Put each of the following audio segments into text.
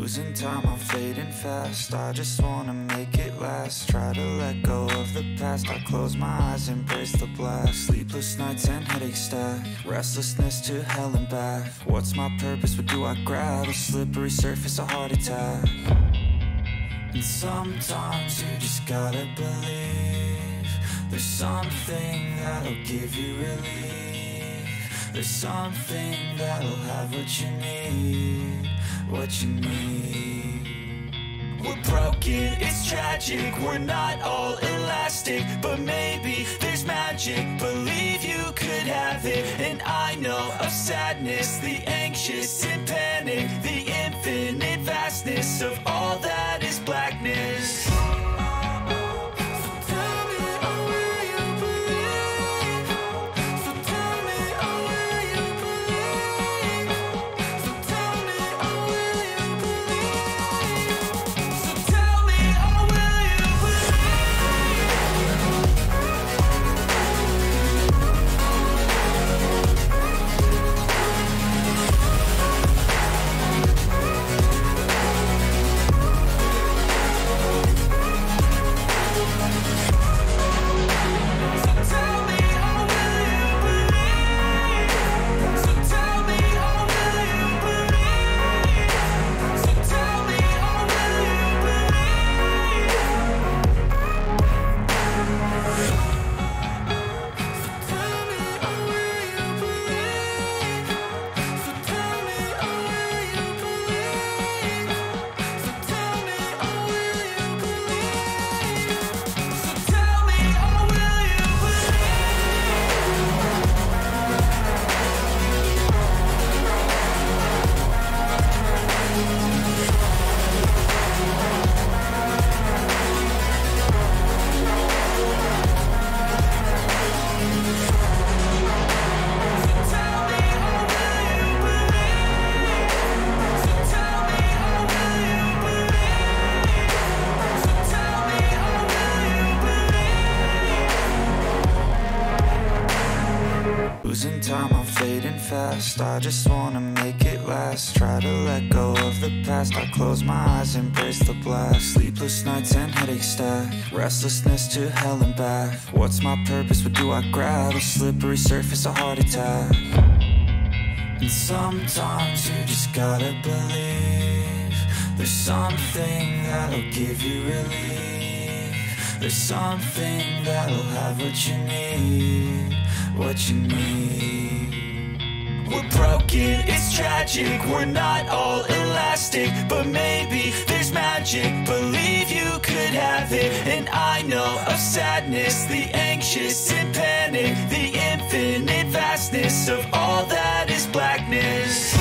Losing time, I'm fading fast. I just wanna make it last. Try to let go of the past. I close my eyes, embrace the blast. Sleepless nights and headaches stack. Restlessness to hell and back. What's my purpose? What do I grab? A slippery surface, a heart attack. And sometimes you just gotta believe there's something that'll give you relief. There's something that'll have what you need. What you need. We're broken, it's tragic. We're not all elastic, but maybe there's magic. Believe you could have it. And I know of sadness, the anxious and panic, the infinite vastness of all that is blackness. Losing time, I'm fading fast. I just wanna make it last. Try to let go of the past. I close my eyes, embrace the blast. Sleepless nights and headaches stack. Restlessness to hell and back. What's my purpose? What do I grab? A slippery surface, a heart attack. And sometimes you just gotta believe there's something that'll give you relief. There's something that'll have what you need. What you need. We're broken, it's tragic. We're not all elastic, but maybe there's magic. Believe you could have it. And I know of sadness, the anxious and panic, the infinite vastness of all that is blackness.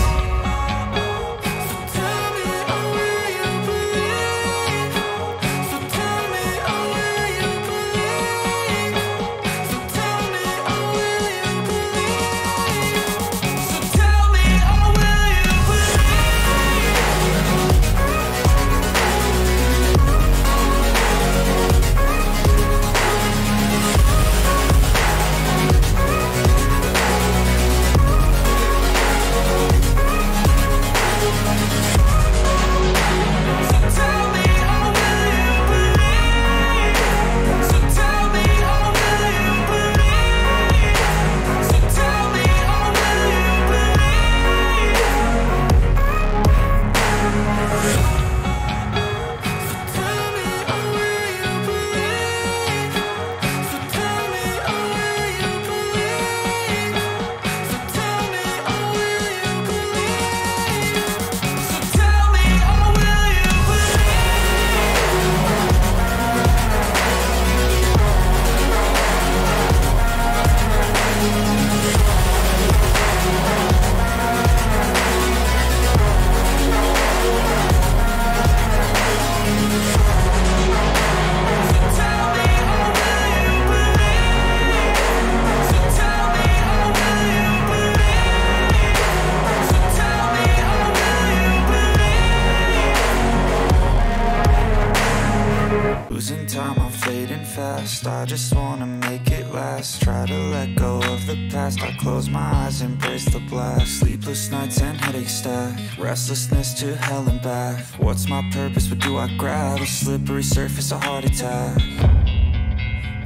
Losing time, I'm fading fast. I just wanna make it last. Try to let go of the past. I close my eyes, embrace the blast. Sleepless nights and headaches stack. Restlessness to hell and back. What's my purpose? What do I grab? A slippery surface, a heart attack.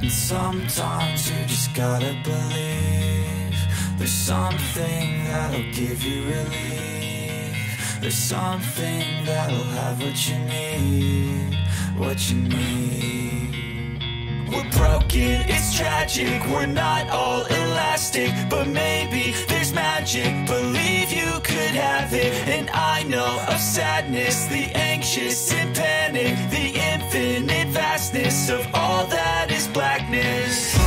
And sometimes you just gotta believe there's something that'll give you relief. There's something that'll have what you need. What you need. We're broken, it's tragic. We're not all elastic, but maybe there's magic. Believe you could have it. And I know of sadness, the anxious and panic, the infinite vastness of all that is blackness.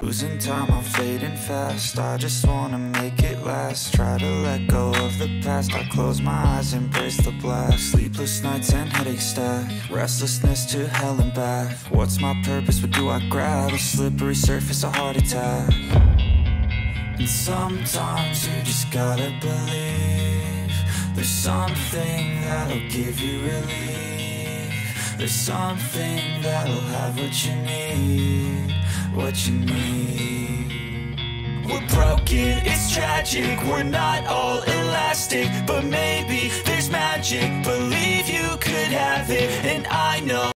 Losing time, I'm fading fast. I just wanna make it last. Try to let go of the past. I close my eyes, embrace the blast. Sleepless nights and headaches stack. Restlessness to hell and back. What's my purpose? What do I grab? A slippery surface, a heart attack. And sometimes you just gotta believe there's something that'll give you relief. There's something that'll have what you need. What you need. We're broken, it's tragic. We're not all elastic, but maybe there's magic. Believe you could have it, and I know